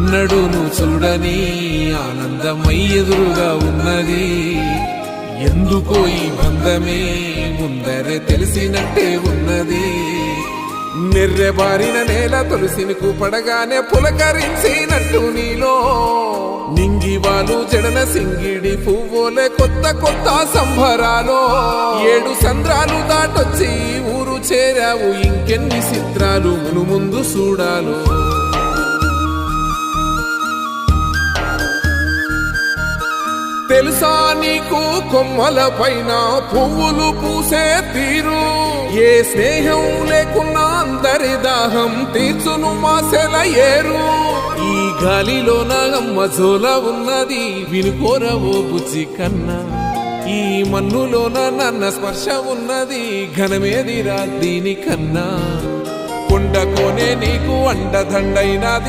ఎన్నడూను చూడని ఆనందమై ఎదురుగా ఉన్నది. ఎందుకో ఈ బంధమే ముందరే తెలిసినట్టే ఉన్నది. నెర్రెబారిన నేల తులసిని కూపడగానే పులకరించినట్టు నీలో నింగివాలు జడన సింగిడి పువ్వులే కొత్త కొత్త సంభరాలో. 7 సంద్రాలు దాటొచ్చి ఊరు చేరావు, ఇంకెన్ని చిత్రాలు మును ముందు చూడాలో. తెలుసా నీకు కొమ్మల పైన పువ్వులు పూసే తీరు? ఏ స్నేహం లేకున్నా అందరి దాహం తీర్చును మాసెల ఏరు. ఈ గాలిలో నా అమ్మ జోల ఉన్నది, వినుకోరవో బుజ్జి కన్నా. ఈ మన్నులోన నన్న స్పర్శ ఉన్నది, ఘనమేదిరా దీనికన్నా. కొండకోనే నీకు అండదండైనది.